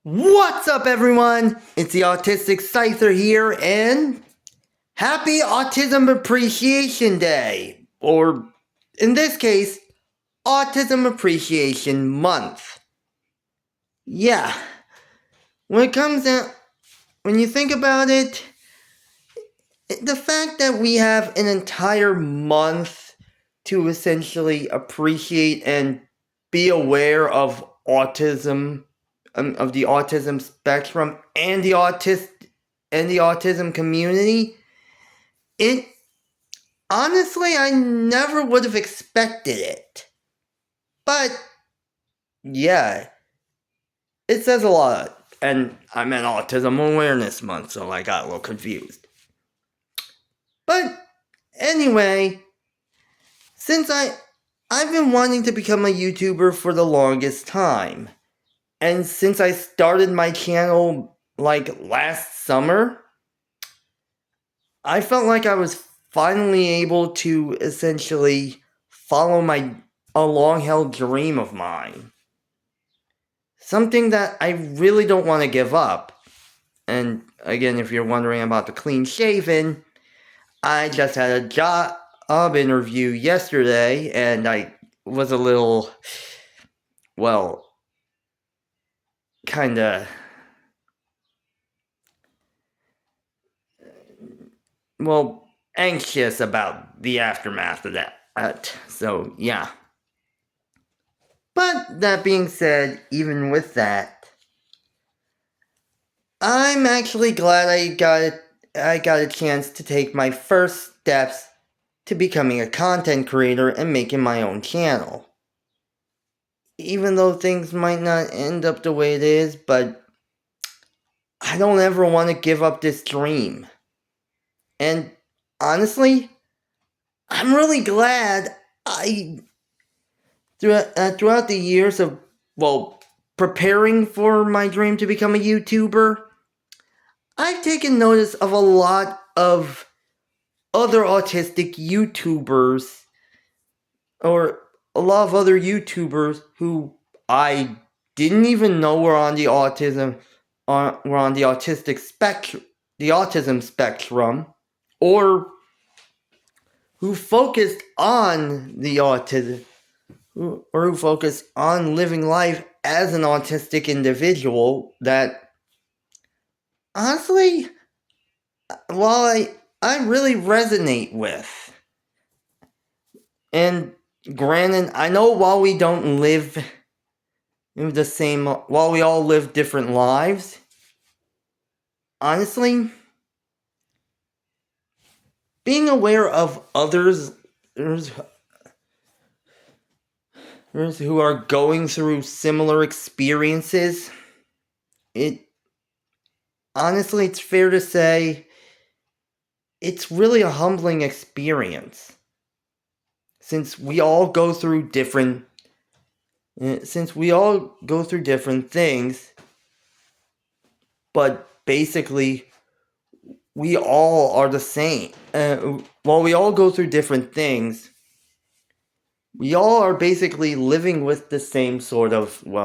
What's up, everyone? It's the Autistic Scyther here, and happy Autism Appreciation Day! Or, in this case, Autism Appreciation Month. Yeah, when you think about it, the fact that we have an entire month to essentially appreciate and be aware of autism, of the autism spectrum and the autism community, it honestly, I never would have expected it. But yeah, it says a lot. And I meant Autism Awareness Month, so I got a little confused. But anyway, since I've been wanting to become a YouTuber for the longest time. And since I started my channel like last summer, I felt like I was finally able to essentially follow a long-held dream of mine. Something that I really don't want to give up. And again, if you're wondering about the clean shaven, I just had a job interview yesterday, and I was a little, well, kinda, anxious about the aftermath of that. So, yeah. But that being said, even with that, I'm actually glad I got a chance to take my first steps to becoming a content creator and making my own channel. Even though things might not end up the way it is, but I don't ever want to give up this dream. And honestly, I'm really glad throughout the years of, preparing for my dream to become a YouTuber, I've taken notice of a lot of other autistic YouTubers, or a lot of other YouTubers who I didn't even know were on the autism spectrum, or who focused on the autism, or who focused on living life as an autistic individual that, honestly, while I really resonate with. And granted, I know while we don't live while we all live different lives, honestly, being aware of others who are going through similar experiences, honestly, it's fair to say it's really a humbling experience. Since we all go through different things, but basically, we all are the same. While we all go through different things, we all are basically living with the same sort of, we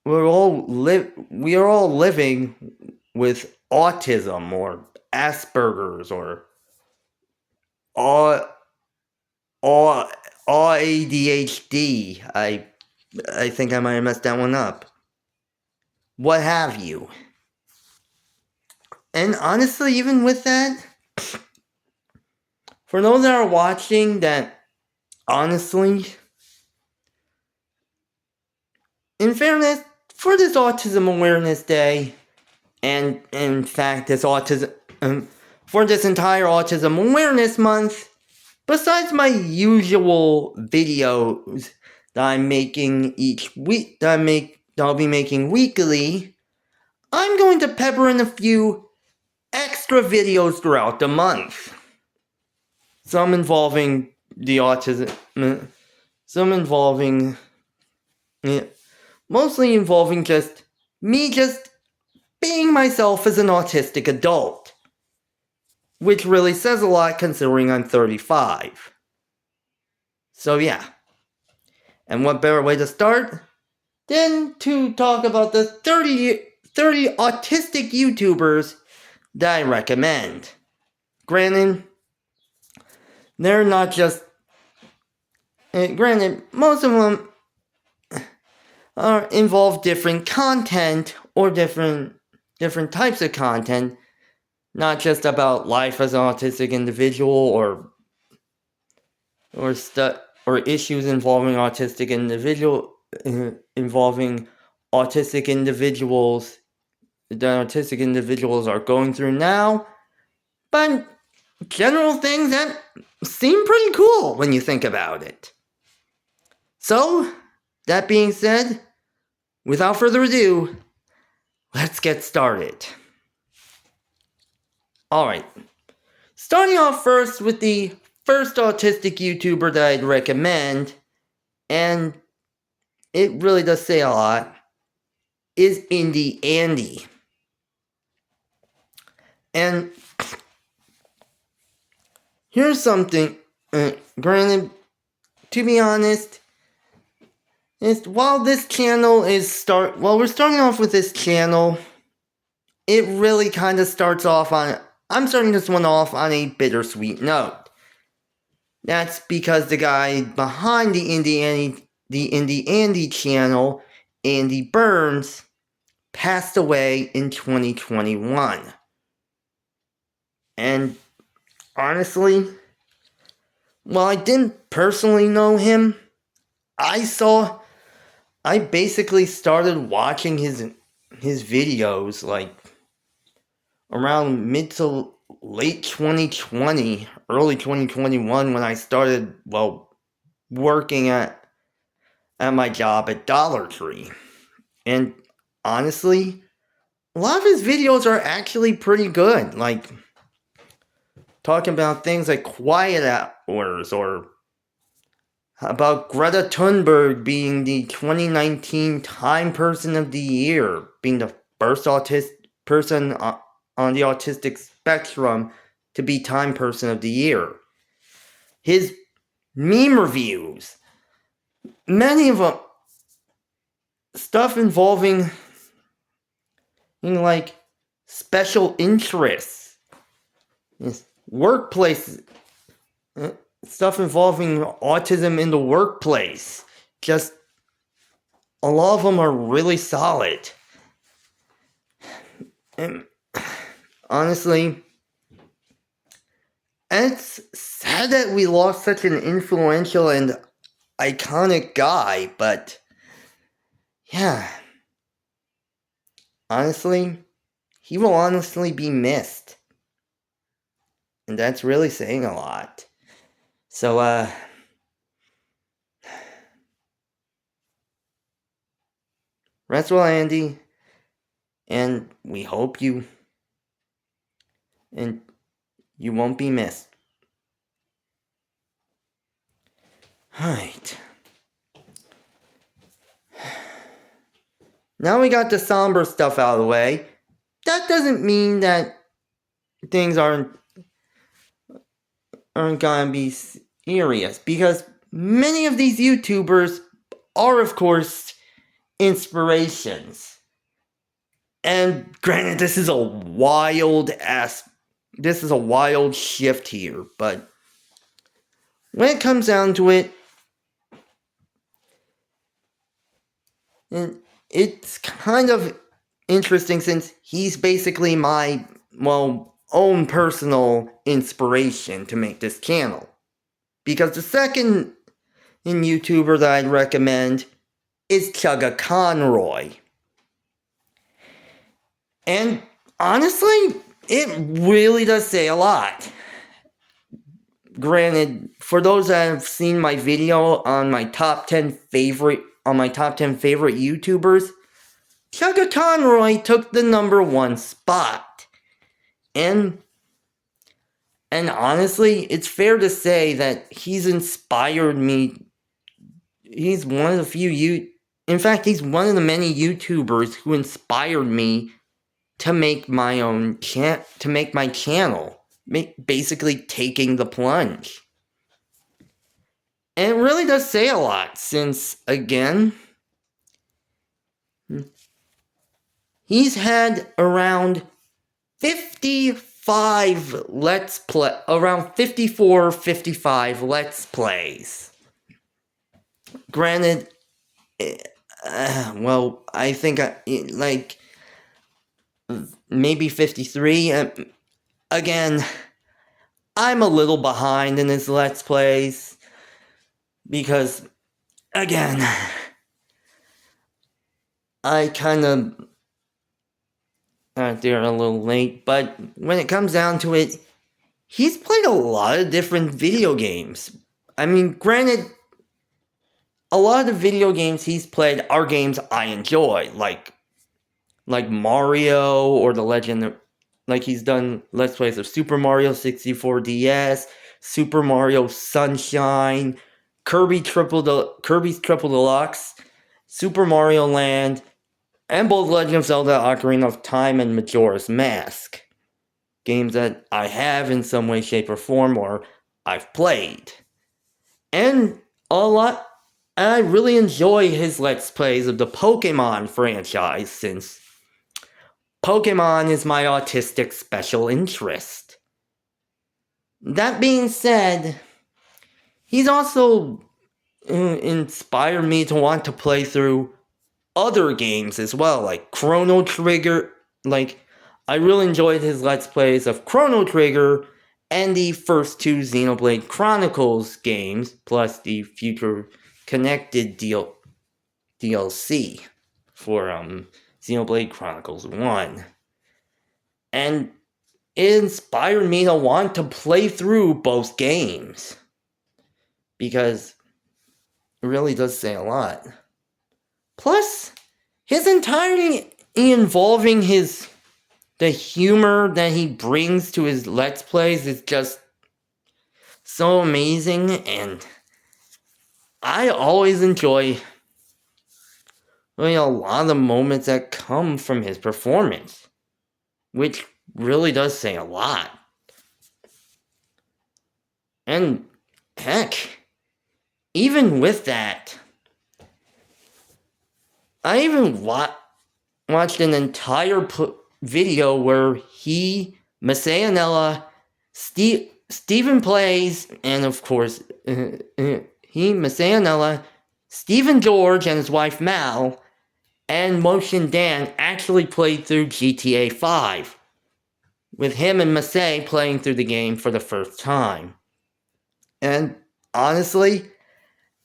are all living with autism or Asperger's or ADHD. I think I might have messed that one up. What have you. And honestly, even with that, for those that are watching that, honestly, in fairness, for this Autism Awareness Day, and in fact, for this entire Autism Awareness Month, besides my usual videos that I'm making each week, that I'll be making weekly, I'm going to pepper in a few extra videos throughout the month. Some involving the autism, mostly involving just me being myself as an autistic adult. Which really says a lot considering I'm 35. So yeah. And what better way to start then to talk about the 30 autistic YouTubers that I recommend. Granted, they're not just... Granted, most of them involve different content or different types of content, not just about life as an autistic individual or issues involving autistic individuals that autistic individuals are going through now, but general things that seem pretty cool when you think about it. So, that being said, without further ado, let's get started. Alright, starting off first with the first autistic YouTuber that I'd recommend, and it really does say a lot, is Indie Andy. And here's something, granted, to be honest, while this channel we're starting off with this channel, it really kind of starts off on, I'm starting this one off on a bittersweet note. That's because the guy behind the Indie Andy channel, Andy Burns, passed away in 2021. And honestly, while I didn't personally know him, I basically started watching his videos like around mid to late 2020, early 2021, when I started, working at my job at Dollar Tree. And honestly, a lot of his videos are actually pretty good, like talking about things like quiet hours, or about Greta Thunberg being the 2019 Time Person of the Year, being the first person on the autistic spectrum to be Time Person of the Year. His meme reviews, many of them, stuff involving like special interests, workplace, stuff involving autism in the workplace. Just a lot of them are really solid. And honestly, it's sad that we lost such an influential and iconic guy, but yeah, honestly, he will honestly be missed. And that's really saying a lot. So, rest well, Andy, and we hope you won't be missed. Alright. Now we got the somber stuff out of the way. That doesn't mean that things aren't gonna be serious, because many of these YouTubers are, of course, inspirations. And granted, this is a wild shift here, but when it comes down to it, it's kind of interesting, since he's basically my, own personal inspiration to make this channel. Because the second YouTuber that I'd recommend is Chugga Conroy. And honestly, it really does say a lot. Granted, for those that have seen my video on my top 10 favorite YouTubers, Chugga Conroy took the number 1 spot. And honestly, it's fair to say that he's inspired me. He's one of the few he's one of the many YouTubers who inspired me to make my channel, basically taking the plunge. And it really does say a lot, since, again, He's had around 55 Let's Play, around 54, 55 Let's Plays. Granted, well, I think, like, maybe 53. Again, I'm a little behind in his Let's Plays, because, again, I kind of got there a little late, but when it comes down to it, he's played a lot of different video games. I mean, granted, a lot of the video games he's played are games I enjoy, like Mario or The Legend of, like he's done Let's Plays of Super Mario 64 DS, Super Mario Sunshine, Kirby's Triple Deluxe, Super Mario Land, and both Legend of Zelda Ocarina of Time and Majora's Mask. Games that I have in some way, shape, or form, or I've played. And I really enjoy his Let's Plays of the Pokemon franchise, since Pokemon is my autistic special interest. That being said, he's also inspired me to want to play through other games as well, like Chrono Trigger. Like, I really enjoyed his Let's Plays of Chrono Trigger and the first two Xenoblade Chronicles games, plus the future connected DLC for Xenoblade Chronicles 1. And it inspired me to want to play through both games, because it really does say a lot. Plus, his entirety involving the humor that he brings to his Let's Plays is just so amazing, and I always enjoy a lot of the moments that come from his performance, which really does say a lot. And heck, even with that, I even watched an entire video where he, Masayanella, Stephen Plays, and of course, Masayanella, Stephen George and his wife Mal, and Motion Dan actually played through GTA 5, with him and Masay playing through the game for the first time. And honestly,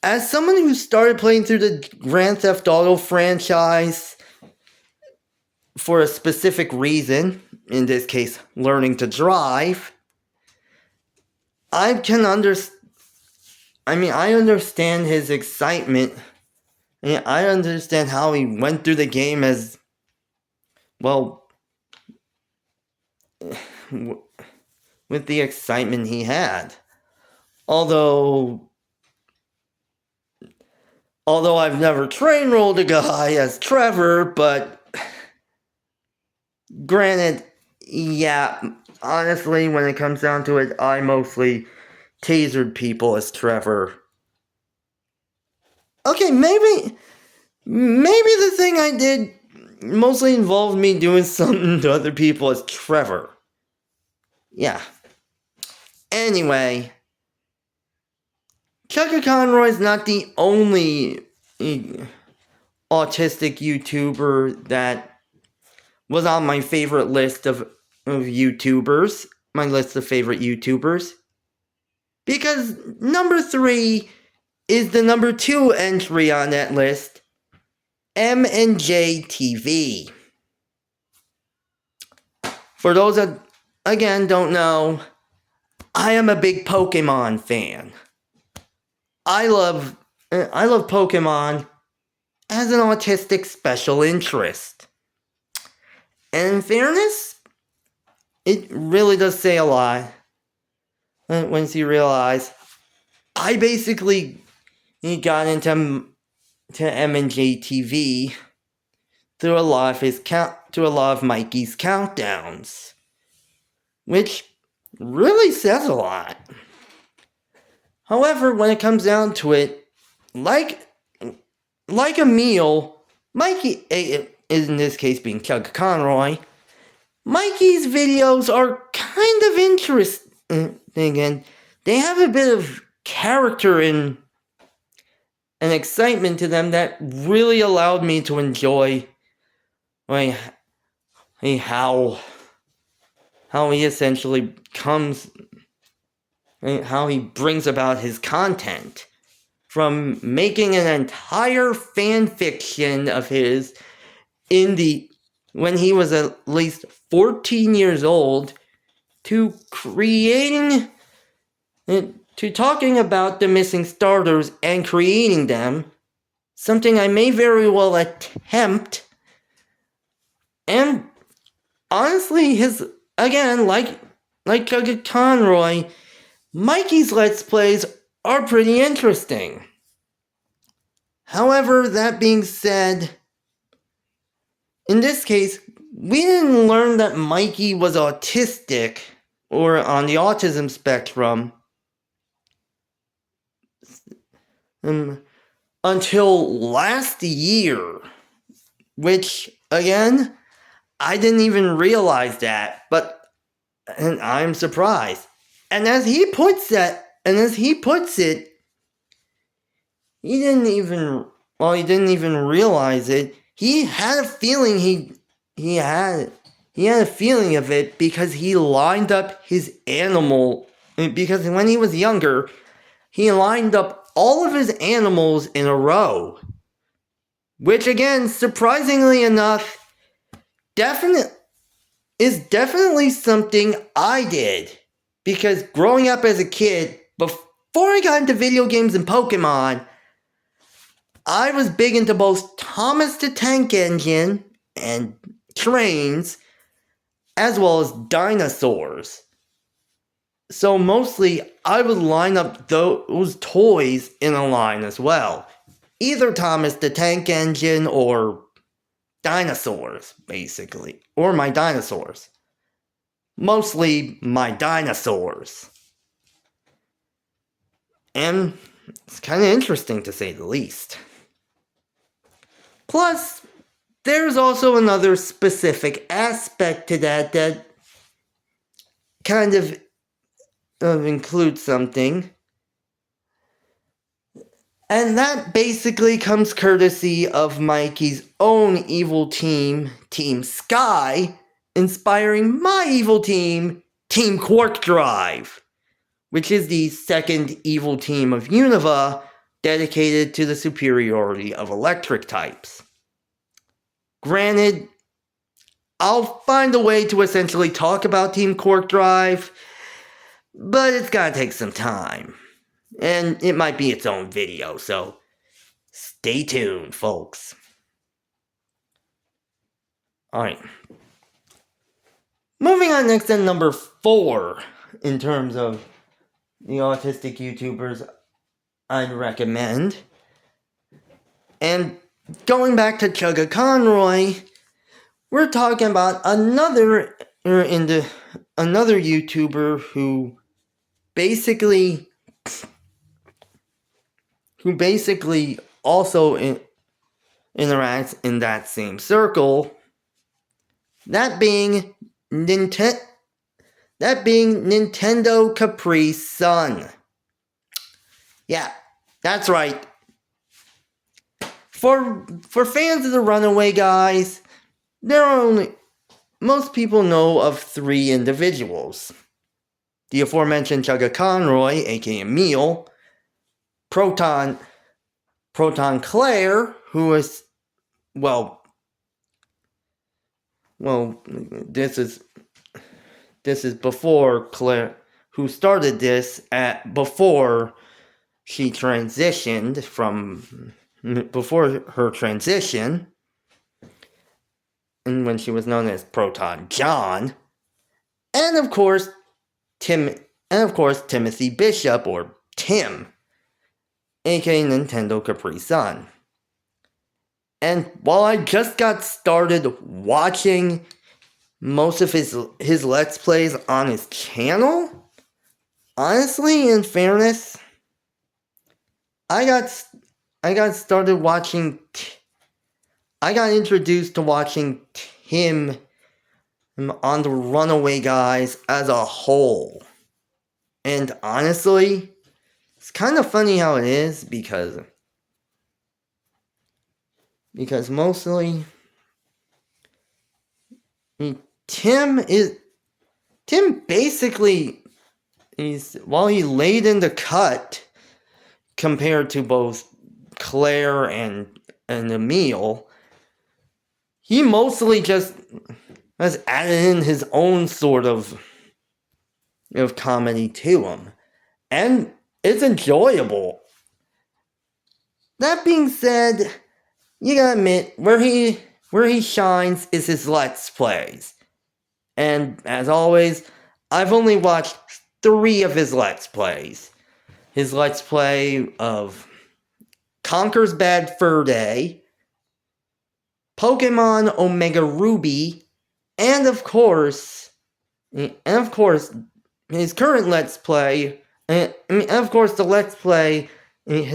as someone who started playing through the Grand Theft Auto franchise for a specific reason, in this case, learning to drive, I understand his excitement. And I understand how he went through the game as, well, with the excitement he had. Although I've never train rolled a guy as Trevor, but granted, yeah, honestly, when it comes down to it, I mostly tasered people as Trevor. Okay, maybe the thing I did mostly involved me doing something to other people as Trevor. Yeah. Anyway, Chucka Conroy's not the only autistic YouTuber that was on my favorite list of YouTubers, my list of favorite YouTubers, because number 3 is the number 2 entry on that list, M&J TV. For those that, again, don't know, I am a big Pokemon fan. I love Pokemon as an autistic special interest. And in fairness, it really does say a lot once you realize I basically got into M&J TV through a lot of Mikey's countdowns, which really says a lot. However, when it comes down to it, like a meal, Mikey, in this case being Chug Conroy, Mikey's videos are kind of interesting, and they have a bit of character and excitement to them that really allowed me to enjoy how he essentially how he brings about his content. From making an entire fan fiction of his when he was at least 14 years old, to talking about the missing starters and creating them, something I may very well attempt. And honestly, like Jugget Conroy, Mikey's Let's Plays are pretty interesting. However, that being said, in this case, we didn't learn that Mikey was autistic or on the autism spectrum until last year, which, again, I didn't even realize that, and I'm surprised. And as he puts it, he didn't even realize it. He had a feeling he had a feeling of it because he lined up his animal, because when he was younger, he lined up all of his animals in a row. Which, again, surprisingly enough, is definitely something I did. Because growing up as a kid, before I got into video games and Pokemon, I was big into both Thomas the Tank Engine and trains, as well as dinosaurs. So mostly, I would line up those toys in a line as well. Either Thomas the Tank Engine or dinosaurs, basically. Or my dinosaurs. Mostly my dinosaurs. And it's kind of interesting to say the least. Plus, there's also another specific aspect to that kind of includes something. And that basically comes courtesy of Mikey's own evil team, Team Sky, inspiring my evil team, Team Quark Drive, which is the second evil team of Unova dedicated to the superiority of electric types. Granted, I'll find a way to essentially talk about Team Quark Drive, but it's gonna take some time. And it might be its own video, so stay tuned, folks. Alright. Moving on next to number 4 in terms of the autistic YouTubers I'd recommend. And going back to Chugga Conroy, we're talking about another YouTuber who basically also interacts in that same circle. That being Nintendo Capri Sun. Yeah, that's right. For fans of the Runaway Guys, most people know of 3 individuals. The aforementioned Chugga Conroy, aka Emil, Proton Claire, who is, this is before Claire, who started this before she transitioned before her transition, and when she was known as Proton John, and of course Timothy Bishop, or Tim, aka Nintendo Capri Sun. And while I just got started watching most of his Let's Plays on his channel, honestly, in fairness, I got started watching I got introduced to watching Tim on the Runaway Guys as a whole. And honestly, it's kind of funny how it is because mostly Tim basically while he laid in the cut compared to both Claire and Emil, he mostly just has added in his own sort of comedy to him. And it's enjoyable. That being said, you gotta admit, where he shines is his Let's Plays. And as always, I've only watched 3 of his Let's Plays. His Let's Play of Conker's Bad Fur Day, Pokemon Omega Ruby, and of course, his current Let's Play, his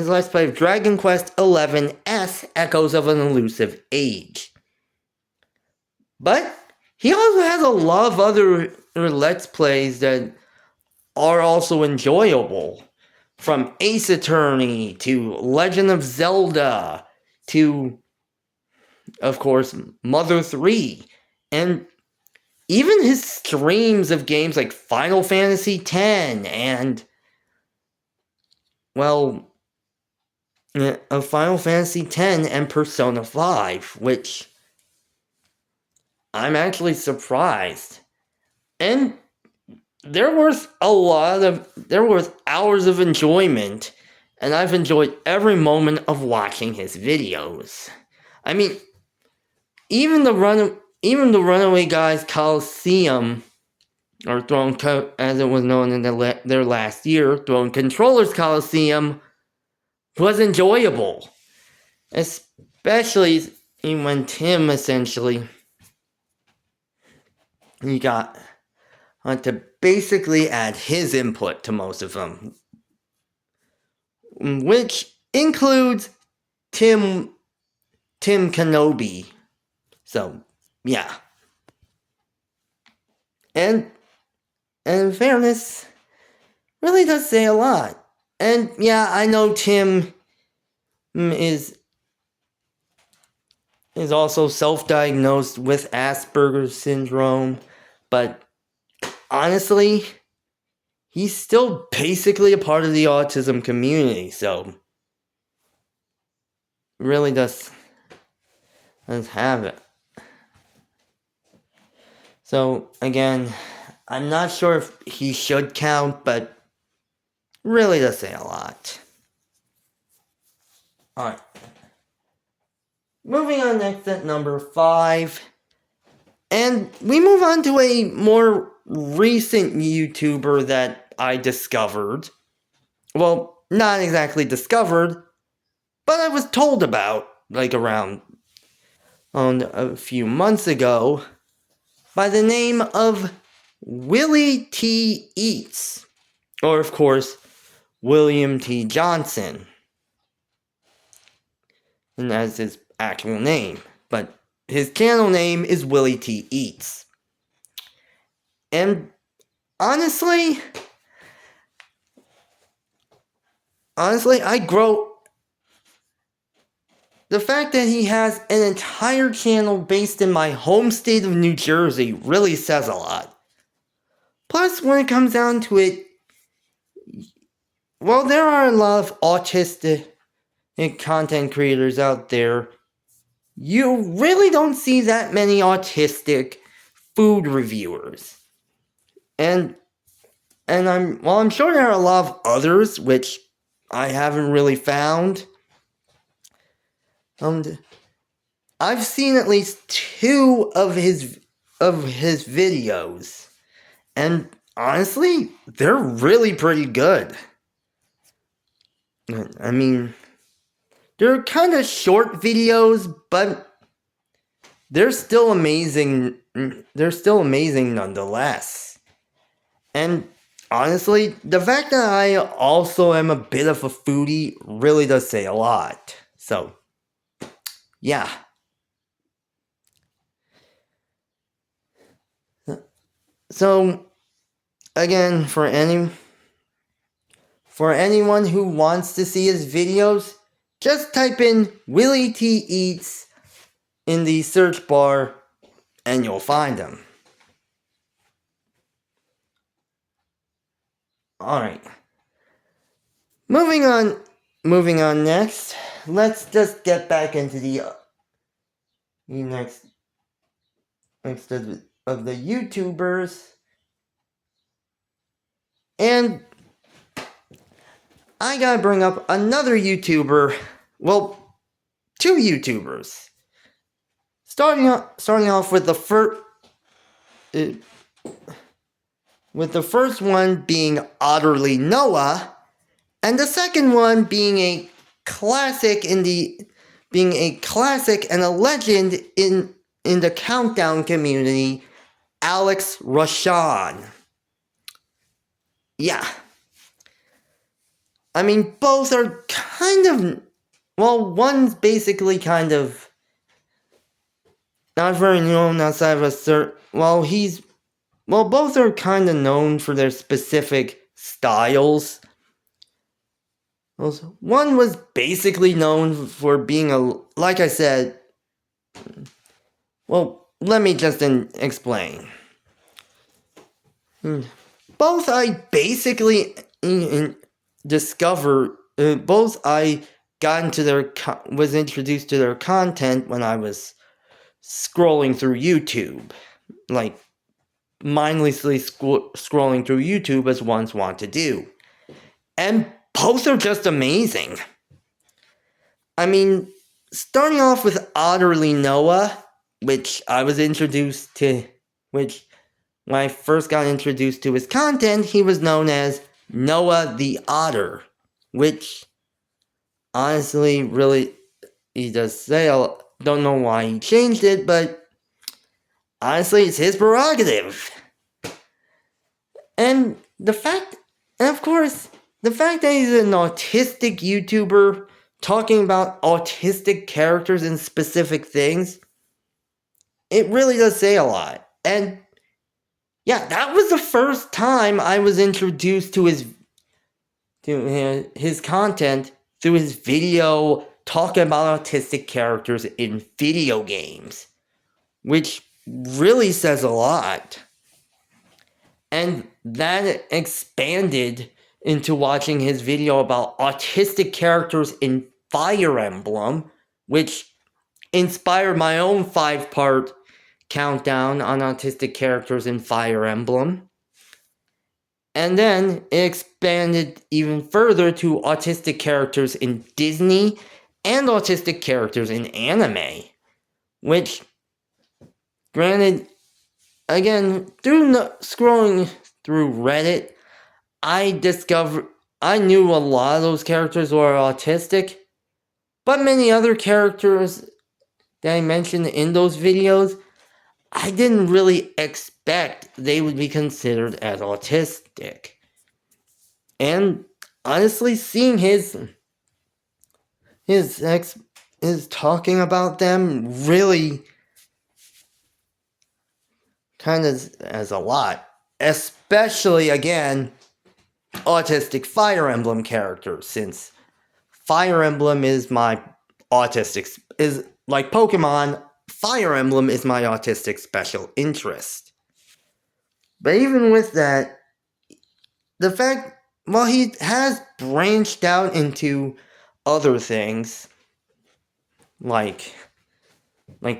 Let's Play of Dragon Quest XI S Echoes of an Elusive Age. But he also has a lot of other Let's Plays that are also enjoyable. From Ace Attorney to Legend of Zelda to, of course, Mother 3. And even his streams of games like Final Fantasy X and, well, of Final Fantasy X and Persona 5, which I'm actually surprised. And there was hours of enjoyment, and I've enjoyed every moment of watching his videos. I mean, even the Runaway Guys Coliseum, or as it was known in their last year, Throne Controllers Coliseum, was enjoyable. Especially when Tim essentially he got to basically add his input to most of them, which includes Tim Kenobi. So, yeah. And in fairness, really does say a lot. And yeah, I know Tim is also self-diagnosed with Asperger's syndrome, but honestly, he's still basically a part of the autism community, so really does have it. So, again, I'm not sure if he should count, but really does say a lot. Alright. Moving on next at number 5. And we move on to a more recent YouTuber that I discovered. Well, not exactly discovered, but I was told about, around a few months ago, by the name of Willie T. Eats. Or, of course, William T. Johnson. And that's his actual name. But his channel name is Willie T. Eats. And honestly, the fact that he has an entire channel based in my home state of New Jersey really says a lot. Plus, when it comes down to it, well, there are a lot of autistic content creators out there. You really don't see that many autistic food reviewers. And I'm sure there are a lot of others, which I haven't really found. I've seen at least 2 of his videos, and honestly, they're really pretty good. I mean, they're kind of short videos, but they're still amazing. They're still amazing nonetheless. And honestly, the fact that I also am a bit of a foodie really does say a lot. So, yeah. So, again, for anyone who wants to see his videos, just type in Willie T Eats in the search bar and you'll find him. Alright. Moving on next, let's just get back into the next of the YouTubers. And I gotta bring up another YouTuber, well, two YouTubers. Starting off with the first one being Utterly Noah, and the second one being a classic and a legend in the countdown community, Alex Rashan. Yeah. I mean, both are kind of, well, one's basically kind of not very known outside of a certain, both are kind of known for their specific styles. One was basically known for being like I said, well, let me just explain. Both I basically was introduced to their content when I was scrolling through YouTube, like mindlessly scrolling through YouTube as ones want to do. And both are just amazing. I mean, starting off with Utterly Noah, which when I first got introduced to his content, he was known as Noah the Otter, which honestly, really, he does say, don't know why he changed it, but honestly, it's his prerogative. And of course, the fact that he's an autistic YouTuber talking about autistic characters and specific things, it really does say a lot. And yeah, that was the first time I was introduced to his content through his video talking about autistic characters in video games, which really says a lot. And that expanded into watching his video about autistic characters in Fire Emblem, which inspired my own 5-part countdown on autistic characters in Fire Emblem. And then it expanded even further to autistic characters in Disney and autistic characters in anime, which, granted, again, through scrolling through Reddit, I knew a lot of those characters were autistic, but many other characters that I mentioned in those videos, I didn't really expect they would be considered as autistic. And honestly, seeing his talking about them really kind of as a lot. Especially, again, autistic Fire Emblem characters, since Fire Emblem is my autistic, is like Pokemon, Fire Emblem is my autistic special interest. But even with that, the fact, he has branched out into other things, like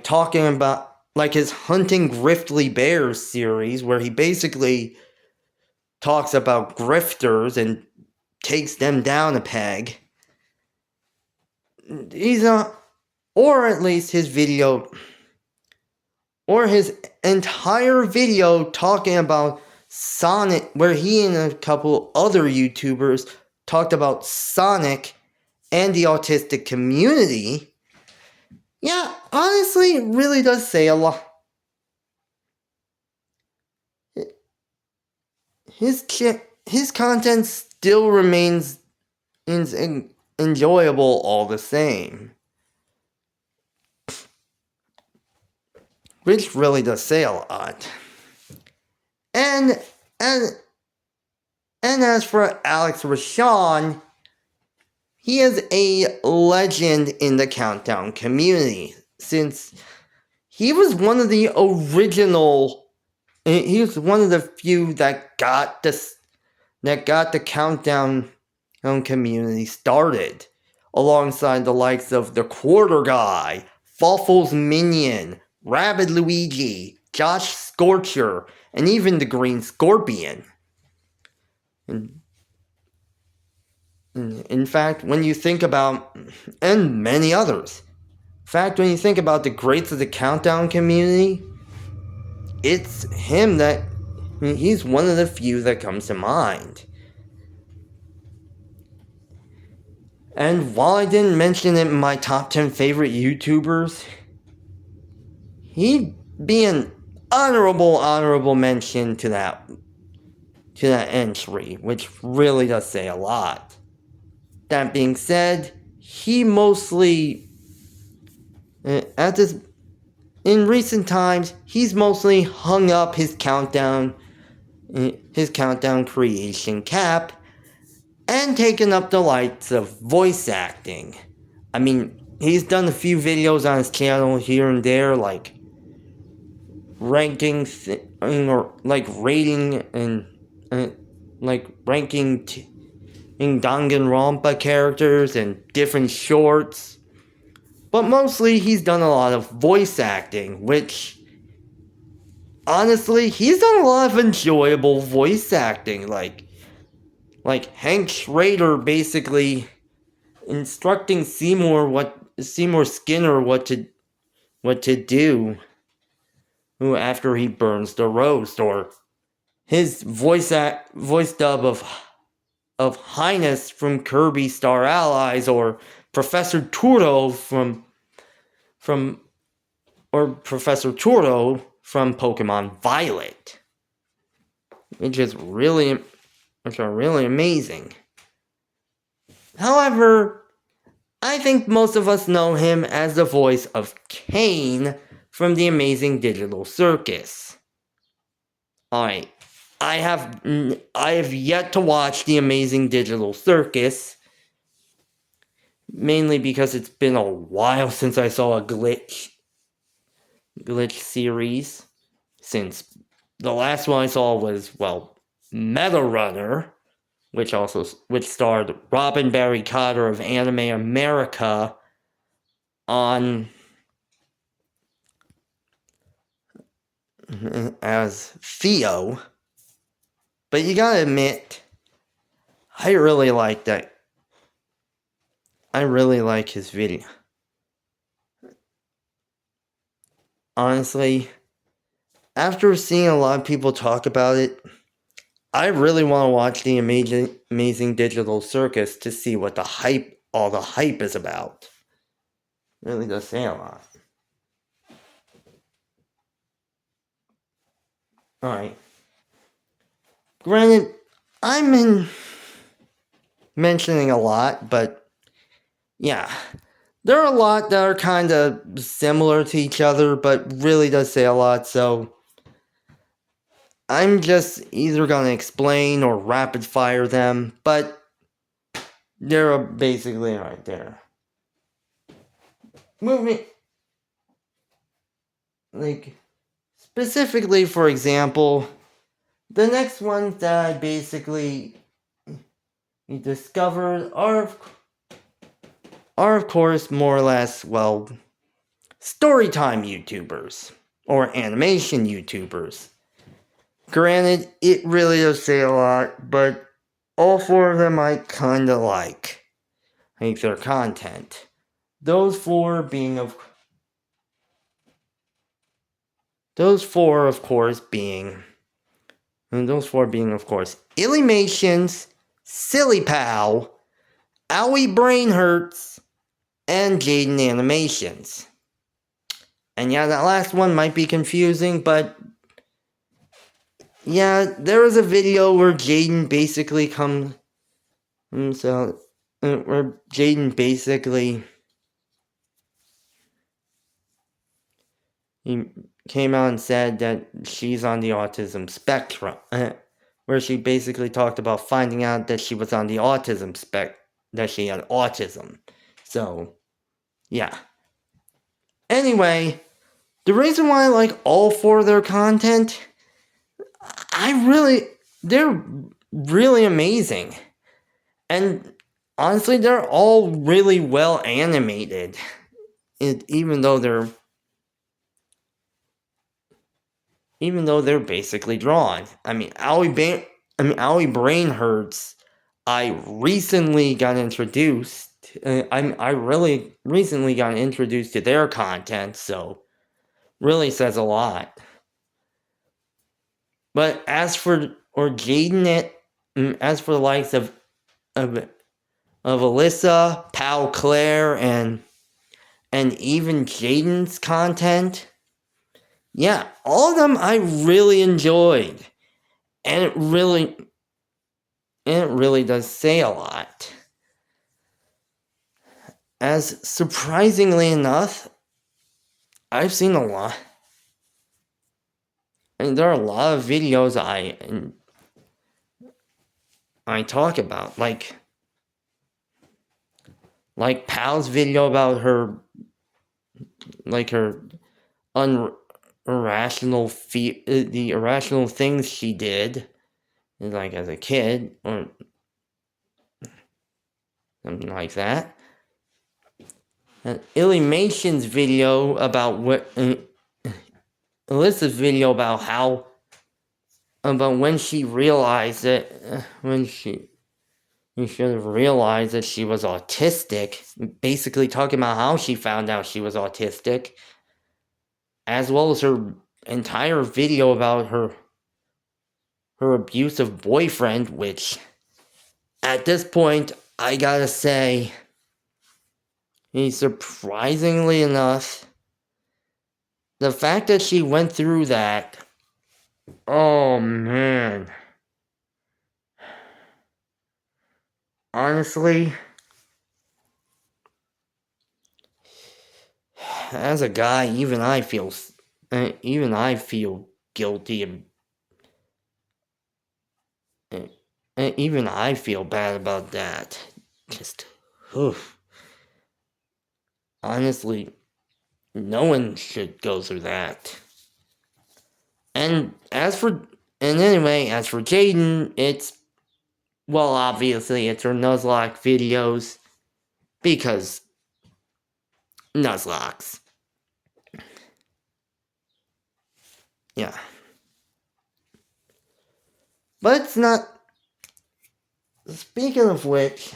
talking about, like his Hunting Griftly Bears series, where he basically talks about grifters and takes them down a peg. Or at least his video, or his entire video talking about Sonic, where he and a couple other YouTubers talked about Sonic and the autistic community. Yeah, honestly, it really does say a lot. His content still remains enjoyable all the same. Which really does say a lot. and as for Alex Rashawn, he is a legend in the Countdown community, since he was one of the original, he was one of the few that got the Countdown community started, alongside the likes of the Quarter Guy, Fawful's Minion, Rabid Luigi, Josh Scorcher, and even the Green Scorpion. In fact, when you think about, and many others, in fact, when you think about the greats of the Countdown community, it's him that, he's one of the few that comes to mind. And while I didn't mention it in my top 10 favorite YouTubers, he'd be an honorable mention to that entry, which really does say a lot. That being said, he mostly, in recent times, he's mostly hung up his countdown creation cap and taken up the likes of voice acting. I mean, he's done a few videos on his channel here and there, like ranking Danganronpa characters and different shorts. But mostly he's done a lot of voice acting, which, honestly, he's done a lot of enjoyable voice acting, like Hank Schrader basically instructing Seymour Skinner what to do after he burns the roast, or his voice dub of Highness from Kirby Star Allies, or Professor Turbo from Pokemon Violet, which are really amazing. However, I think most of us know him as the voice of Kane from The Amazing Digital Circus. Alright, I have yet to watch The Amazing Digital Circus, mainly because it's been a while since I saw a glitch series, since the last one I saw was, Meta Runner, which starred Robin Barry Cotter of Anime America as Theo. But you gotta admit, I really like that. I really like his video. Honestly, after seeing a lot of people talk about it, I really want to watch The Amazing Digital Circus to see what all the hype is about. It really does say a lot. Alright. Granted, I'm mentioning a lot, but yeah. There are a lot that are kind of similar to each other, but really does say a lot, so I'm just either gonna explain or rapid fire them, but they're basically right there. Moving, specifically, for example, the next ones that I basically discovered are of course more or less, storytime YouTubers, or animation YouTubers. Granted, it really does say a lot, but all four of them I kinda like their content. Those four, of course, being Illuminations, Silly Pal, Owie Brain Hurts, and Jaden Animations. And yeah, that last one might be confusing, but yeah, there was a video where Jaden basically he came out and said that she's on the autism spectrum, where she basically talked about finding out that she was on the autism that she had autism. So, yeah. Anyway, the reason why I like all four of their content, they're really amazing. And honestly, they're all really well animated. Even though they're basically drawn. I mean, Owie Brain Hurts, I recently got introduced. I really recently got introduced to their content, so really says a lot. But as for the likes of Alyssa, Pal Claire, and even Jaden's content, yeah, all of them I really enjoyed. And it really does say a lot. As surprisingly enough, I've seen a lot. And there are a lot of videos I talk about, like Pal's video about her irrational the irrational things she did, like as a kid or something like that. Illumination's video about Alyssa's video about when she realized that she should have realized that she was autistic, basically talking about how she found out she was autistic, as well as her entire video about her abusive boyfriend, which at this point I gotta say, surprisingly enough, the fact that she went through that, oh man. Honestly, as a guy, even I feel guilty, and even I feel bad about that. Just, honestly, no one should go through that. And as for Jaden, obviously it's her Nuzlocke videos, because Nuzlocks. Yeah. But it's not... Speaking of which...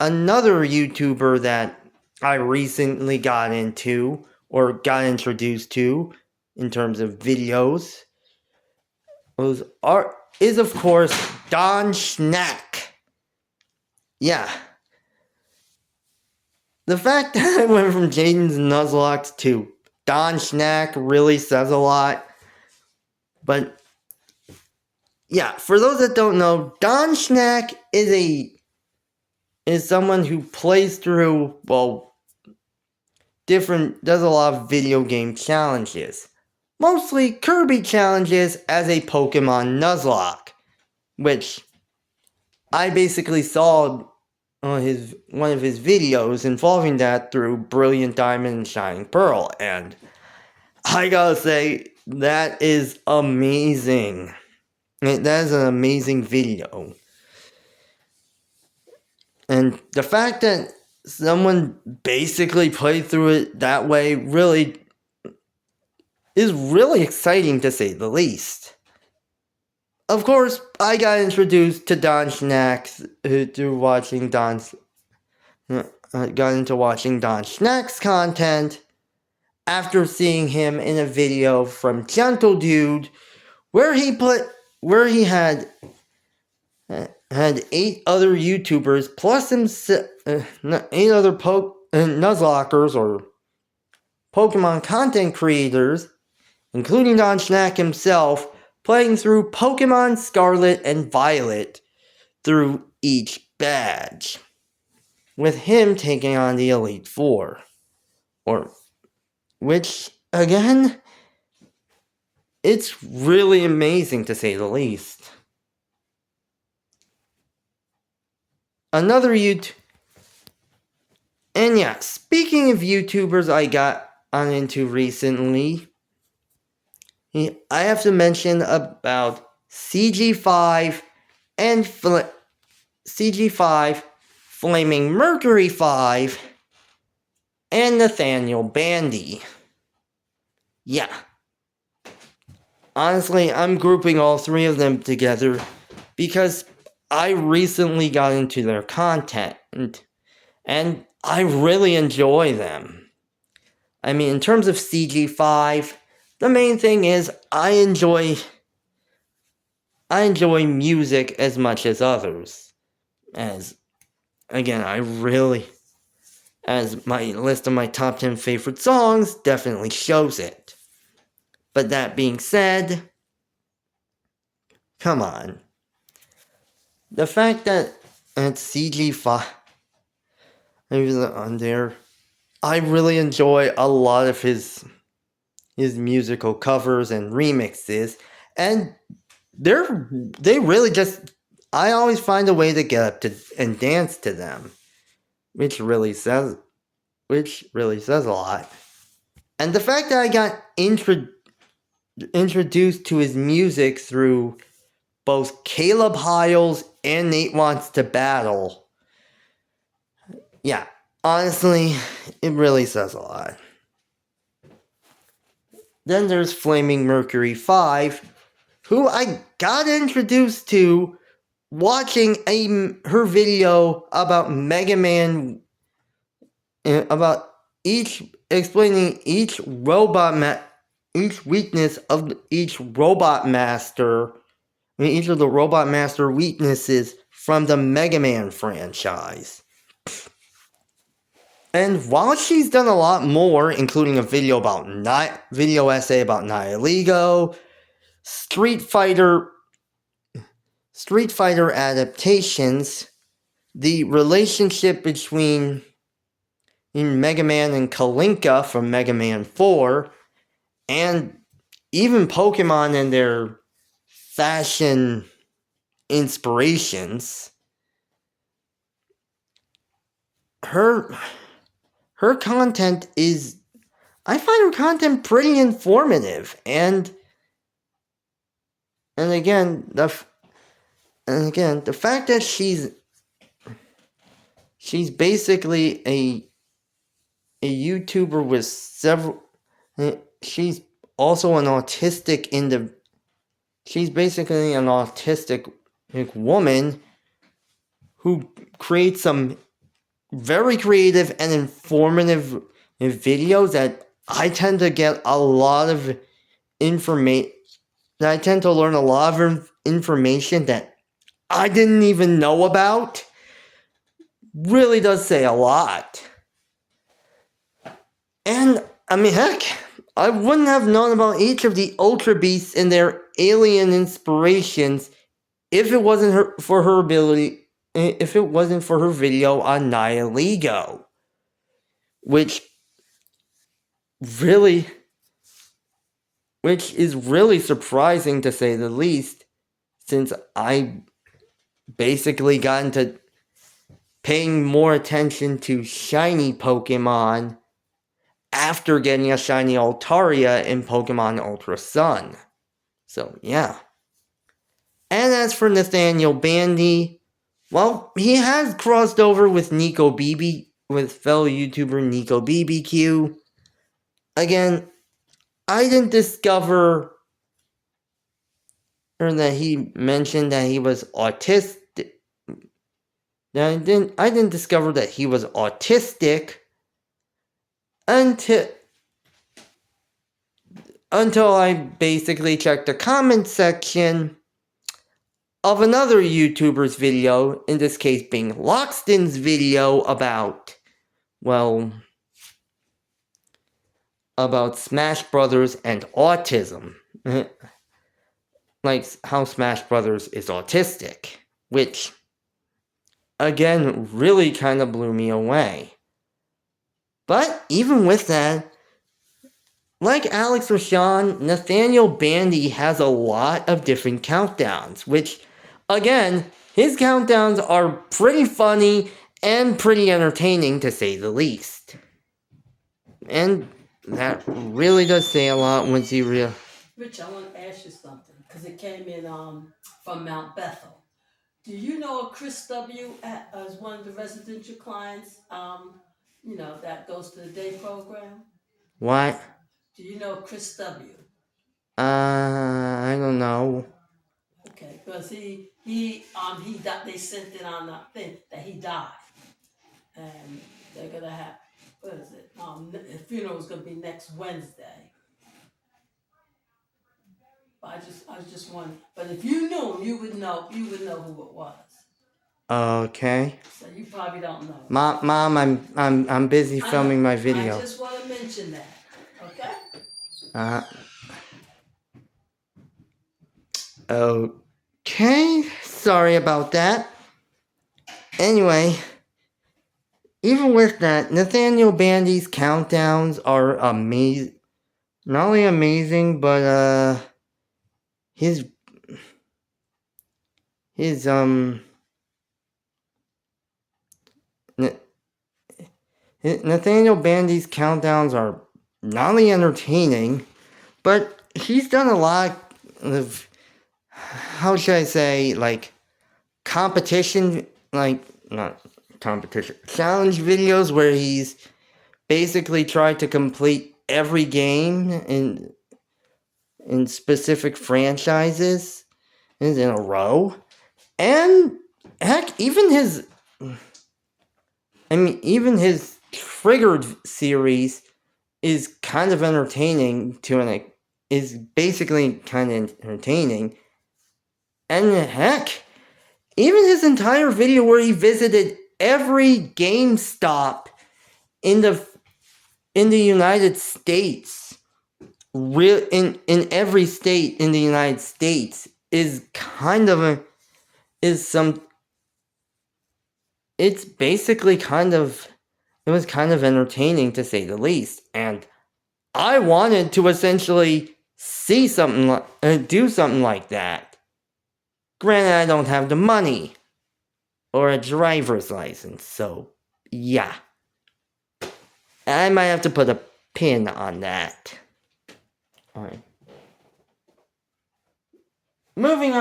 another YouTuber that I recently got into, or got introduced to, in terms of videos, is of course Don Schnack. Yeah. The fact that I went from Jaden's Nuzlocke to Don Schnack really says a lot. But yeah, for those that don't know, Don Schnack is someone who plays through, does a lot of video game challenges. Mostly Kirby challenges as a Pokemon Nuzlocke, which I basically saw on one of his videos involving that through Brilliant Diamond and Shining Pearl, and I gotta say, that is amazing. That is an amazing video. And the fact that someone basically played through it that way is really exciting, to say the least. Of course, I got introduced to Don Schnack through watching got into watching Don Schnack's content after seeing him in a video from Gentle Dude, where he had 8 other YouTubers plus 8 other Nuzlockers or Pokemon content creators, including Don Schnack himself, playing through Pokemon Scarlet and Violet through each badge, with him taking on the Elite Four. Which, again, it's really amazing to say the least. Another and yeah, speaking of YouTubers I got on into recently, I have to mention about CG5 and CG5, Flaming Mercury 5, and Nathaniel Bandy. Yeah. Honestly, I'm grouping all three of them together because I recently got into their content and I really enjoy them. I mean, in terms of CG5, the main thing is I enjoy music as much as others. As my list of my top 10 favorite songs definitely shows it. But that being said, come on. The fact that at CG5 on there, I really enjoy a lot of his musical covers and remixes, and they really just, I always find a way to get up to and dance to them, which really says a lot. And the fact that I got introduced to his music through both Caleb Hiles and Nate Wants to Battle, yeah, honestly, it really says a lot. Then there's Flaming Mercury 5, who I got introduced to watching her video about Mega Man, about explaining each weakness of each Robot Master, each of the Robot Master weaknesses from the Mega Man franchise. And while she's done a lot more, including a video essay about Nihilego, Street Fighter adaptations, the relationship between Mega Man and Kalinka from Mega Man 4, and even Pokemon and their fashion inspirations, her content is, I find her content pretty informative, and again, the fact that she's basically a YouTuber with several, she's also an autistic she's basically an autistic woman who creates some very creative and informative videos that I tend to get a lot of information. I tend to learn a lot of information that I didn't even know about. Really does say a lot. And, I mean, heck, I wouldn't have known about each of the Ultra Beasts and their alien inspirations if it wasn't for her video on Nihilego. Which is really surprising to say the least, since I basically got into paying more attention to shiny Pokemon after getting a shiny Altaria in Pokemon Ultra Sun. So, yeah. And as for Nathaniel Bandy, well, he has crossed over with fellow YouTuber Nico BBQ. Again, I didn't discover that he mentioned that he was autistic. I didn't discover that he was autistic until I basically checked the comment section of another YouTuber's video, in this case being Lockston's video about Smash Brothers and autism. like how Smash Brothers is autistic, which again really kind of blew me away. But even with that, like Alex or Sean, Nathaniel Bandy has a lot of different countdowns, which, again, his countdowns are pretty funny and pretty entertaining to say the least. And that really does say a lot once you realize. Rich, I want to ask you something, because it came in from Mount Bethel. Do you know Chris W. as one of the residential clients, that goes to the day program? What? Do you know Chris W.? I don't know. Okay, because he died, they sent it on the thing that he died, and they're gonna have, what is it? The funeral's gonna be next Wednesday. But I was just wondering. But if you knew him, you would know who it was. Okay. So you probably don't know. Mom, I'm busy filming my video. I just want to mention that. Okay. Okay. Sorry about that. Anyway, even with that, Nathaniel Bandy's countdowns are amazing. Not only amazing, but his Nathaniel Bandy's countdowns are not only entertaining, but he's done a lot of, how should I say, like competition, like not competition, challenge videos where he's basically tried to complete every game in specific franchises in a row. And heck, even his Triggered series is kind of entertaining is basically kind of entertaining. And heck, even his entire video where he visited every GameStop in the United States, in every state in the United States, is kind of it's basically it was kind of entertaining to say the least. And I wanted to essentially see do something like that. Granted, I don't have the money or a driver's license, so yeah. I might have to put a pin on that. Alright. Moving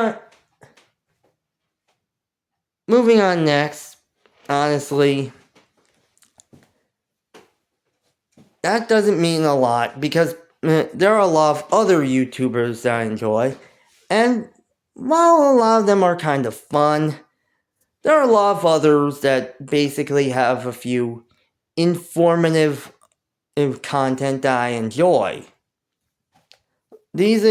on next, honestly, that doesn't mean a lot because there are a lot of other YouTubers that I enjoy, and while a lot of them are kind of fun, there are a lot of others that basically have a few informative content that I enjoy. These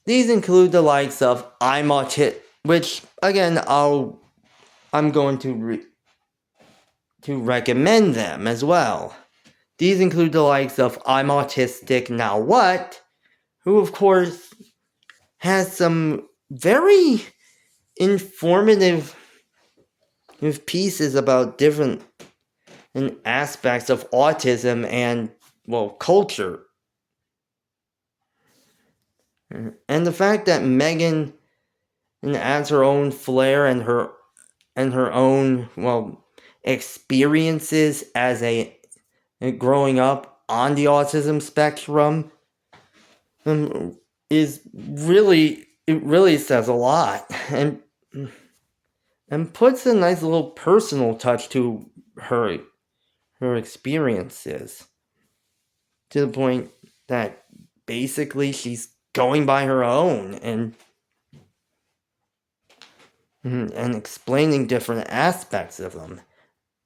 include the likes of I'm Autistic, which again I'm going to recommend them as well. These include the likes of I'm Autistic Now What, who of course has some very informative pieces about different aspects of autism and, well, culture. And the fact that Megan adds her own flair and her own, well, experiences as growing up on the autism spectrum is really, it really says a lot and puts a nice little personal touch to her experiences, to the point that basically she's going by her own and explaining different aspects of them.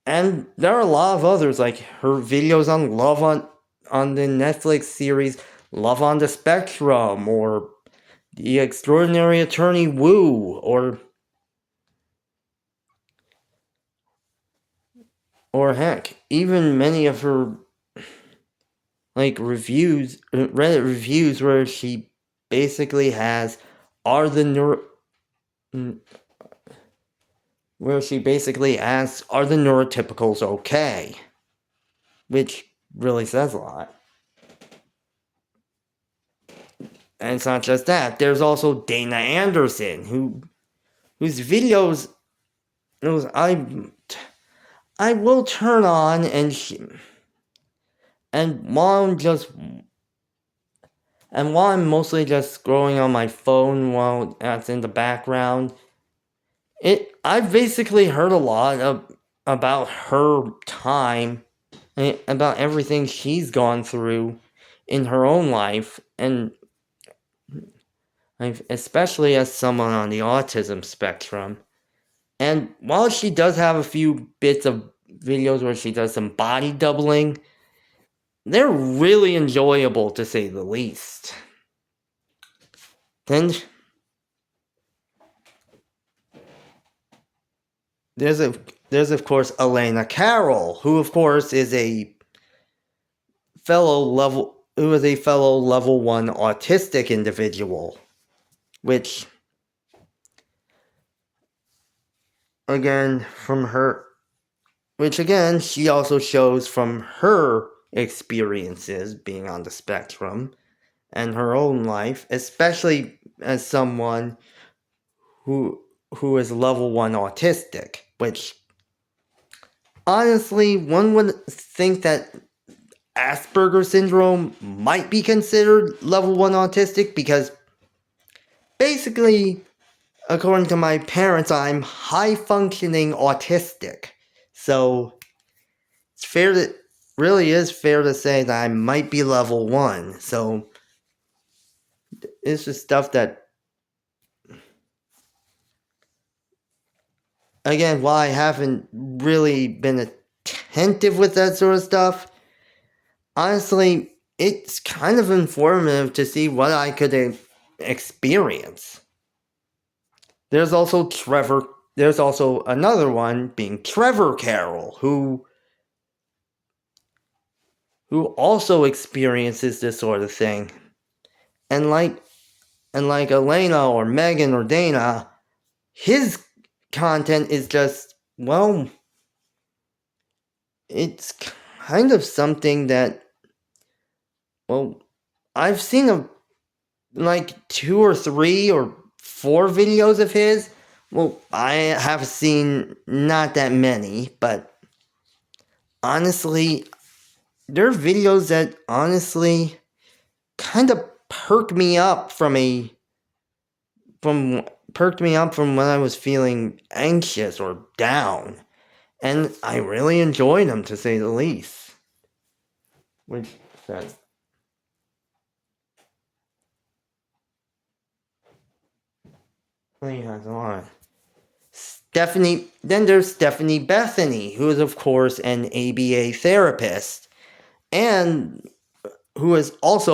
And there are a lot of others, like her videos on on the Netflix series Love on the Spectrum, or The Extraordinary Attorney Woo, or heck, even many of her Reddit reviews where she basically has are the where she basically asks, are the neurotypicals okay? Which really says a lot. And it's not just that. There's also Dana Anderson, whose videos I will turn on while I'm mostly just scrolling on my phone while that's in the background, I've basically heard a lot about her time, about everything she's gone through in her own life, and especially as someone on the autism spectrum. And while she does have a few bits of videos where she does some body doubling, they're really enjoyable to say the least. Then there's of course Elena Carroll, who of course is a fellow level 1 autistic individual, which again she also shows from her experiences being on the spectrum and her own life, especially as someone who is level 1 autistic, which honestly one would think that Asperger's syndrome might be considered level 1 autistic, because basically, according to my parents, I'm high functioning autistic. So it really is fair to say that I might be level 1. So it's just stuff that, again, while I haven't really been attentive with that sort of stuff, honestly, it's kind of informative to see what I could experience. There's also another one being Trevor Carroll, who also experiences this sort of thing. And like Elena or Megan or Dana, his content is just, well, it's kind of something that, well, I've seen like 2 or 3 or 4 videos of his. Well, I have seen not that many, but honestly, there are videos that honestly kind of perked me up from when I was feeling anxious or down, and I really enjoyed them, to say the least. Which says, has a lot. Then there's Stephanie Bethany, who is of course an ABA therapist, and who is not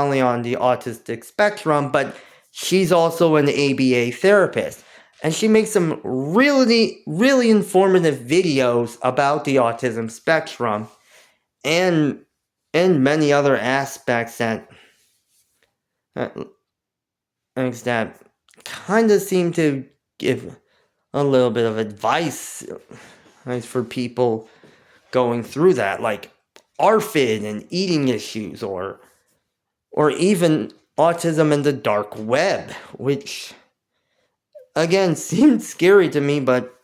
only on the autistic spectrum, but she's also an ABA therapist. And she makes some really, really informative videos about the autism spectrum and many other aspects that kind of seem to give a little bit of advice for people going through that, like ARFID and eating issues, or even autism and the dark web, which again seems scary to me, but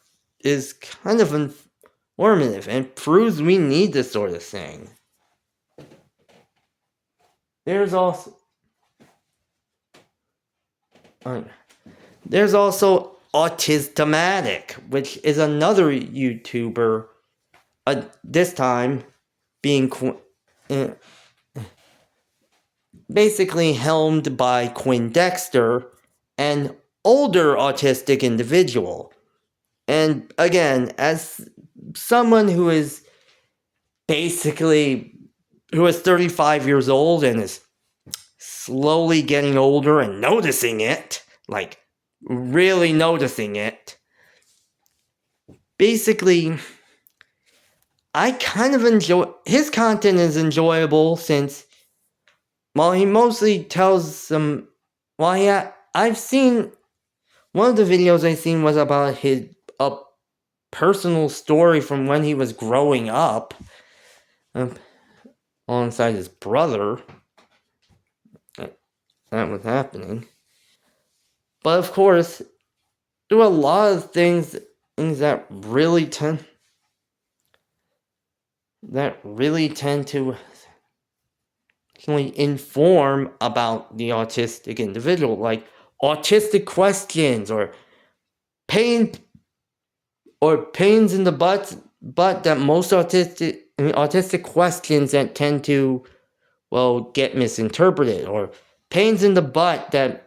is kind of informative and proves we need this sort of thing. There's also Autismatic, which is another YouTuber, this time being basically helmed by Quinn Dexter, an older autistic individual. And again, as someone who is 35 years old and is slowly getting older and noticing it, like really noticing it, basically, I kind of enjoy his content. Is enjoyable since, while he mostly tells some well, yeah, I've seen one of the videos I've seen was about his personal story from when he was growing up, alongside his brother. That was happening, but of course, there were a lot of things that really tend to inform about the autistic individual, like autistic questions or pains in the butt that most autistic questions that tend to, well, get misinterpreted, or pains in the butt that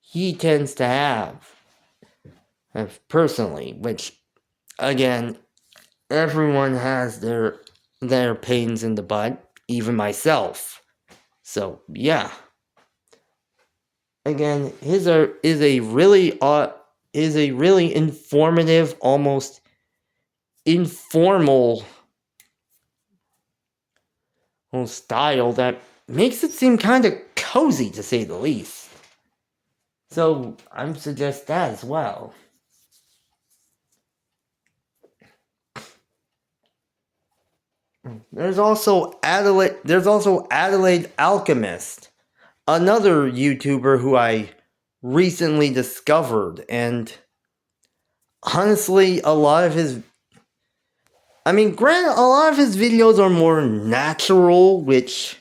he tends to have personally, which, again, everyone has their pains in the butt, even myself. So yeah. Again, his is a really informative, almost informal style that makes it seem kind of cozy, to say the least. So I suggest that as well. There's also Adelaide Alchemist, another YouTuber who I recently discovered, and honestly, granted, a lot of his videos are more natural, which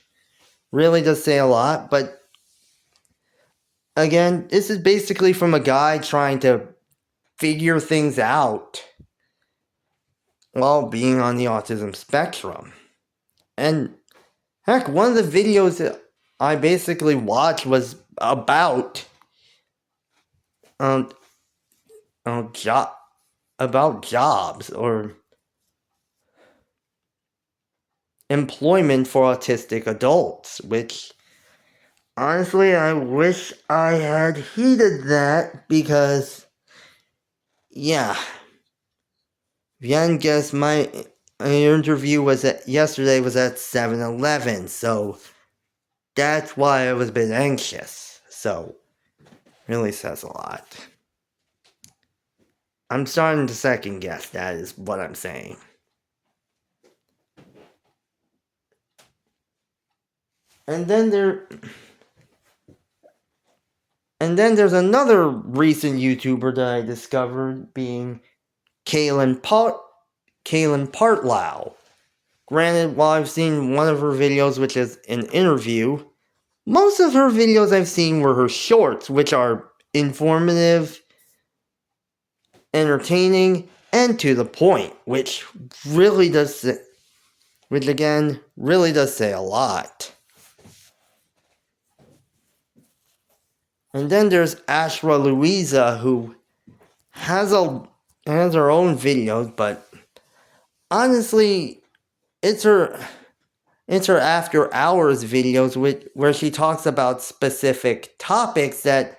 really does say a lot, but again, this is basically from a guy trying to figure things out while being on the autism spectrum. And heck, one of the videos that I basically watched was about jobs or employment for autistic adults, which honestly I wish I had heeded that, because yeah, if you hadn't guessed, my interview yesterday was at 7-Eleven, so that's why I was a bit anxious. So really says a lot. I'm starting to second guess, that is what I'm saying. And then there's another recent YouTuber that I discovered, being Kaylin Partlow. Granted, while I've seen one of her videos, which is an interview, most of her videos I've seen were her shorts, which are informative, entertaining, and to the point, which again really does say a lot. And then there's Ashra Louisa, who has her own videos, but honestly, it's her after hours videos where she talks about specific topics that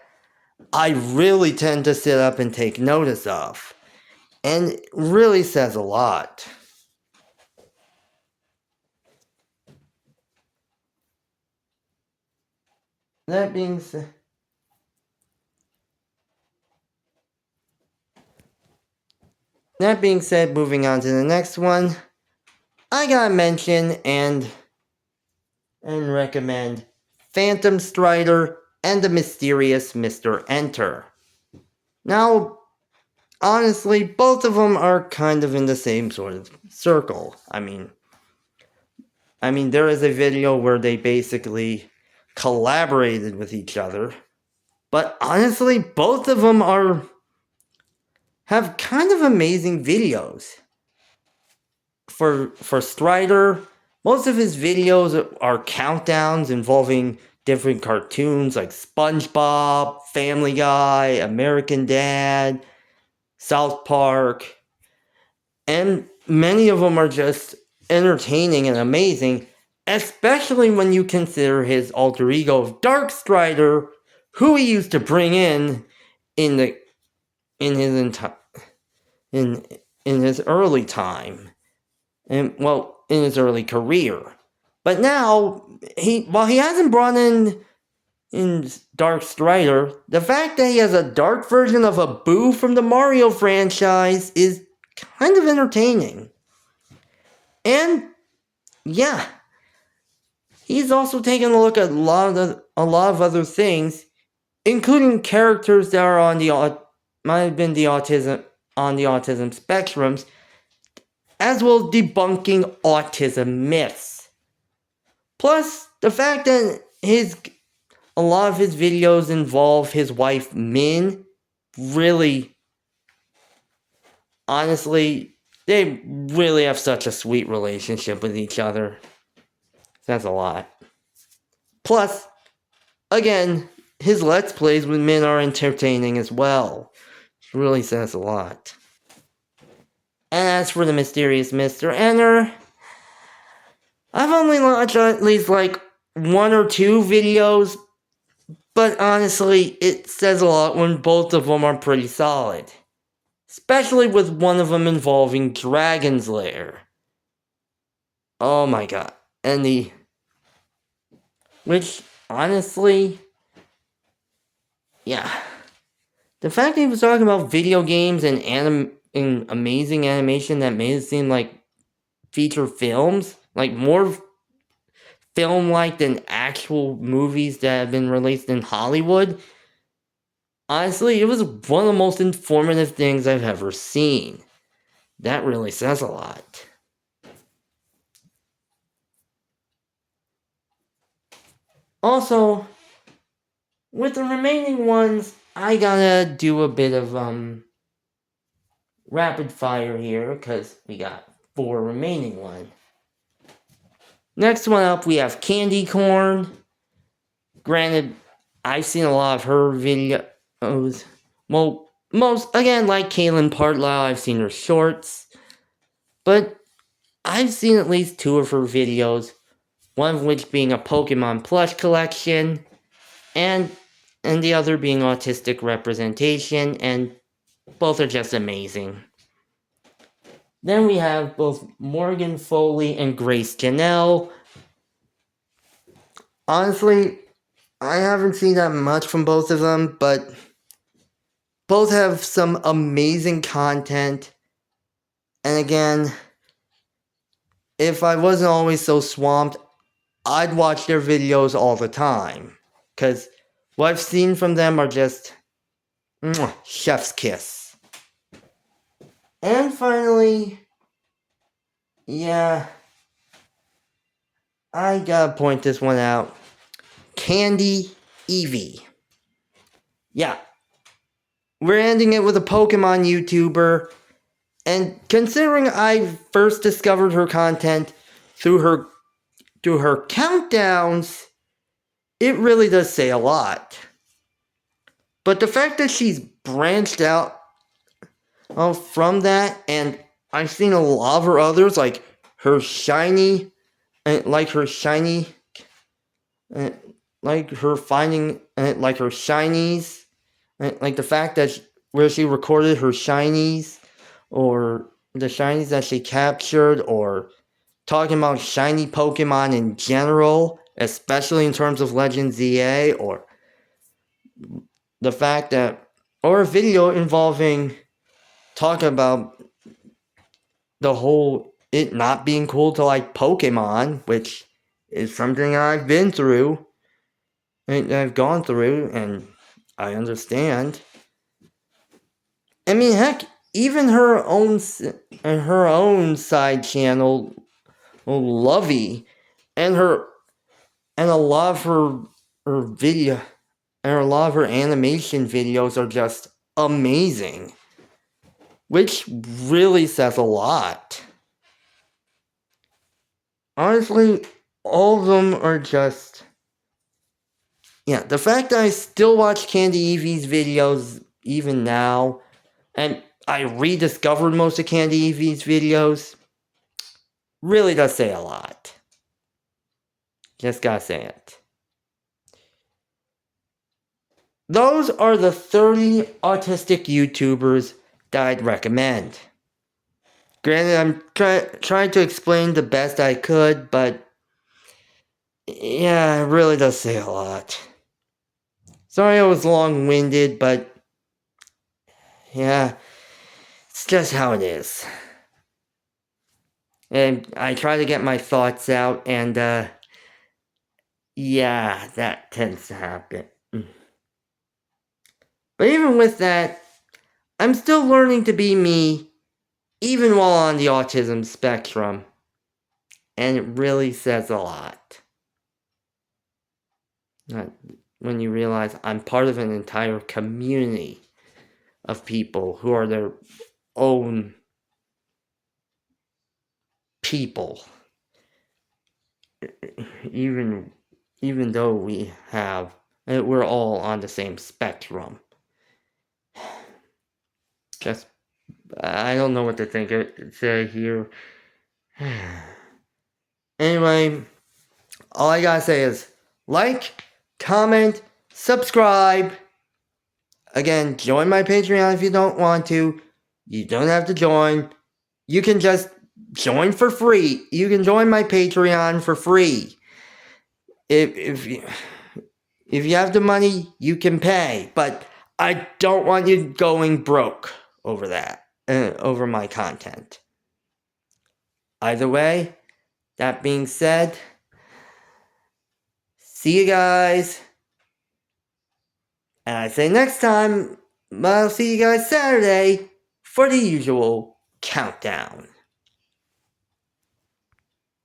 I really tend to sit up and take notice of, and it really says a lot. That being said, moving on to the next one, I gotta mention and recommend Phantom Strider and the Mysterious Mr. Enter. Now, honestly, both of them are kind of in the same sort of circle. I mean, there is a video where they basically collaborated with each other, but honestly, both of them have kind of amazing videos. For Strider, most of his videos are countdowns involving different cartoons like SpongeBob, Family Guy, American Dad, South Park, and many of them are just entertaining and amazing, especially when you consider his alter ego of Dark Strider, who he used to bring in his early time, and in his early career. But now, while he hasn't brought in in Dark Strider, the fact that he has a dark version of a Boo from the Mario franchise is kind of entertaining. And yeah, he's also taken a look at a lot of other things, including characters that are on the might have been the autism spectrums, as well as debunking autism myths. Plus, the fact that a lot of his videos involve his wife Min, really, honestly, they really have such a sweet relationship with each other. That's a lot. Plus, again, his Let's Plays with Min are entertaining as well. It really says a lot. And as for the mysterious Mr. Enter, I've only watched at least like 1 or 2 videos, but honestly, it says a lot when both of them are pretty solid. Especially with one of them involving Dragon's Lair. Oh my god. And which, honestly, yeah. The fact that he was talking about video games and amazing animation that made it seem like feature films, like more film-like than actual movies that have been released in Hollywood. Honestly, it was one of the most informative things I've ever seen. That really says a lot. Also, with the remaining ones, I gotta do a bit of rapid fire here, because we got 4 remaining ones. Next one up, we have Candy Corn. Granted, I've seen a lot of her videos. Well, most, again, like Kaylin Partlow, I've seen her shorts. But I've seen at least 2 of her videos, one of which being a Pokemon plush collection, and the other being autistic representation, and both are just amazing. Then we have both Morgan Foley and Grace Janelle. Honestly, I haven't seen that much from both of them, but both have some amazing content. And again, if I wasn't always so swamped, I'd watch their videos all the time. Because what I've seen from them are just chef's kiss. And finally, yeah, I gotta point this one out. Candy Eevee. Yeah. We're ending it with a Pokemon YouTuber. And considering I first discovered her content through her countdowns, it really does say a lot. But the fact that she's branched out from that, and I've seen a lot of her others, like her shiny, like her shinies, like the fact that where she recorded her shinies, or the shinies that she captured, or talking about shiny Pokemon in general, especially in terms of Legend ZA, or the fact that, or a video involving talking about the whole it not being cool to like Pokemon, which is something I've been through, and I've gone through, and I understand. I mean, heck, even her own side channel, Lovey, and a lot of her video, and a lot of her animation videos are just amazing, which really says a lot. Honestly, all of them are just, yeah, the fact that I still watch Candy Eevee's videos even now, and I rediscovered most of Candy Eevee's videos, really does say a lot. Just gotta say it. Those are the 30 autistic YouTubers that I'd recommend. Granted, I'm trying to explain the best I could, but yeah, it really does say a lot. Sorry I was long-winded, but yeah, it's just how it is. And I try to get my thoughts out, and yeah, that tends to happen. But even with that, I'm still learning to be me, even while on the autism spectrum. And it really says a lot. When you realize I'm part of an entire community of people who are their own people. Even though we're all on the same spectrum. Just, I don't know what to say here. Anyway, all I gotta say is like, comment, subscribe. Again, join my Patreon if you don't want to. You don't have to join. You can just join for free. You can join my Patreon for free. If you have the money, you can pay. But I don't want you going broke over that, over my content. Either way, that being said, see you guys. And I say next time, I'll see you guys Saturday for the usual countdown.